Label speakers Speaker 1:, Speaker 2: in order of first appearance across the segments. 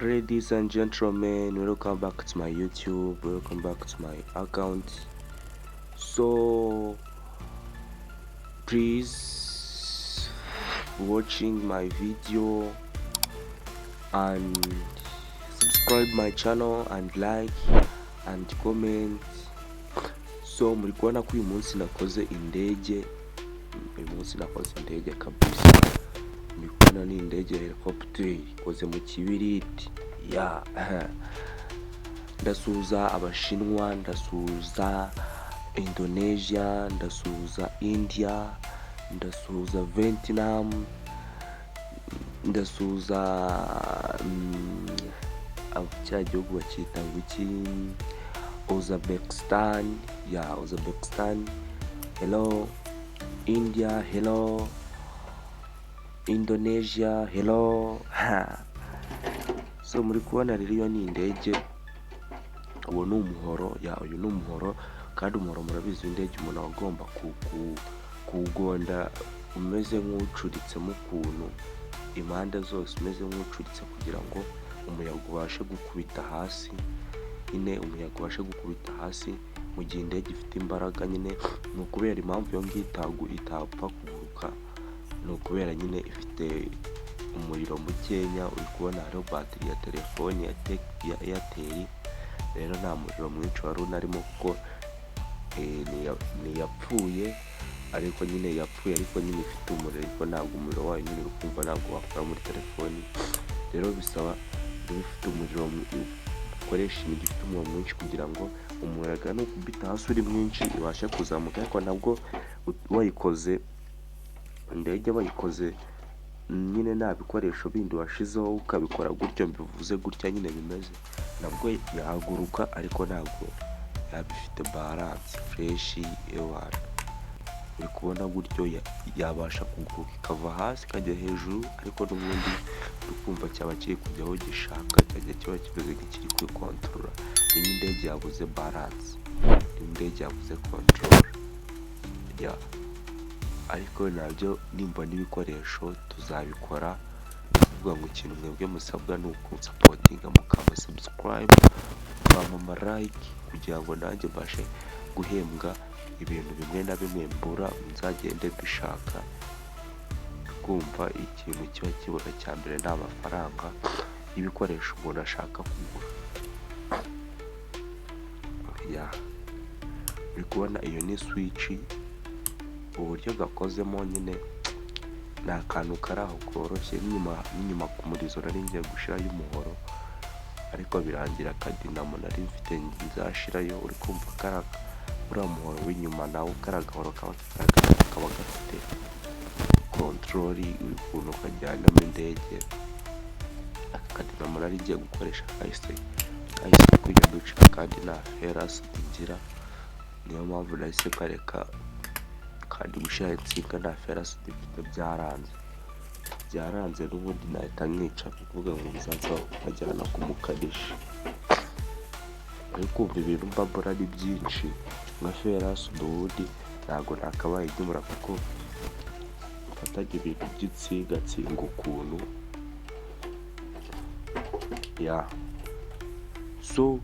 Speaker 1: Ladies and gentlemen, welcome back to my YouTube, welcome back to my account. So please watching my video and subscribe my channel and like and comment. So muri kubona ko uyu munsi nakoze indege, kabisa. Muri kubona ni indege helicopter ikoze mu kibiriti. Ndasuhuza abashinwa, ndasuhuza Indonesia, ndasuhuza India, ndasuhuza Vietnam, ndasuhuza cya gihugu bakita ngiki, Uzbekistan, Uzbekistan, hello. India, hello. Indonesia, hello. So muri kubona rero iyo ni indege, uwo ni umuhoro, uyu ni umuhoro, kandi umuhoro murabizi indege umuntu agomba kugonda umeze nk'ucuritsemo ukuntu impande zose, umeze nk'ucuritse kugira ngo umuyaga ubashe gukubita hasi. Umuyaga ubashe gukubita hasi mu gihe indege ifite imbaraga. Ni ukubera impamvu iyo ngiyo itapfa kuguruka, ni ukubera nyine ifite umuriro mukenya. Uri kubona hariho batiri ya telefoni ya Airtel, rero nta muriro mwinshi wari unarimo kuko yapfuye, ariko nyine ifite umuriro, ariko ntabwo umuriro wayo nyine ukumva ntabwo wakora muri telefoni. Rero bisaba ufite umuriro, ukoresha ibintu bifite umuriro mwinshi kugira ngo umuyaga nukubita hasi uri mwinshi ibashe kuzamuka. Ariko nabwo wayikoze indege, bayikoze nyine nta bikoresho bindi washizeho, ukabikora gutyo mbivuze gutya nyine bimeze, nabwo yahaguruka, ariko ntabwo yabifite balance fresh. Uri kubona gutyo yabasha kuguruka ikava hasi ikajya hejuru, ariko n'ubundi ukumva cyaba kiri kujya aho gishaka, cyajya kiba kimeze nk'ikiri kwikontorora. Iyi indege yabuze balance, indege yabuze control. Ariko nabyo nimba n'ibikoresho tuzabikora. Kuvuga ngo ikintu mwebwe musabwa ni ukunsapotinga, mukaba subscribe, mukaba like, kugira ngo nanjye mbashe guhembwa ibintu bimwe na bimwe mbura, nzagende mbishaka. Kumva ikintu kiba kibura cya mbere ni amafaranga y'ibikoresho umuntu ashaka kugura. Uri kubona iyo ni switch, uburyo gakozemo nyine ni akantu kari aho koroshye. N'inyuma ku murizo nari ngiye gushirayo umuhoro, ariko birangira akadinamo nari mfite nzashirayo. Uri kumva uriya muhoro w'inyuma nawo karagahoro kaba gafite control y'ukuntu kajyanamo indege. Akadinamo nari ngiye gukoresha kahise kujya ducika, kandi nta ferasi tugira, niyo mpamvu nahise kareka. Kandi gushira insinga nta ferasi dufite byaranze n'ubundi nahita nkica, kuvuga ngo bizaza ukajyana kumukanishi. Ariko kumva ibintu mbabura ari byinshi nka ferasi, n'ubundi ntabwo nakabaye nkimura, kuko mfataga ibintu by'insinga ukuntu. So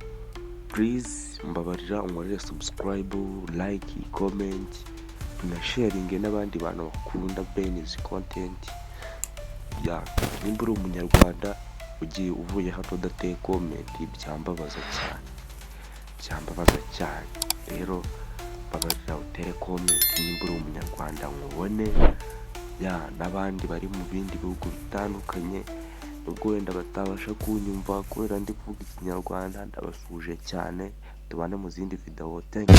Speaker 1: please mbabarira, unkorere subscribe, like, comment na sharing n'abandi bantu bakunda Ben's content. Nimba uri umunyarwanda ugiye uvuye hano udateye comment, byambabaza cyane. Rero babarira utere comment nimba uri umunyarwanda nkubone. N'abandi bari mu bindi bihugu bitandukanye, nubwo wenda batabasha kunyumva kubera ndi kuvuga ikinyarwanda, ndabasuhuje cyane. Tubane mu zindi video. Thank you.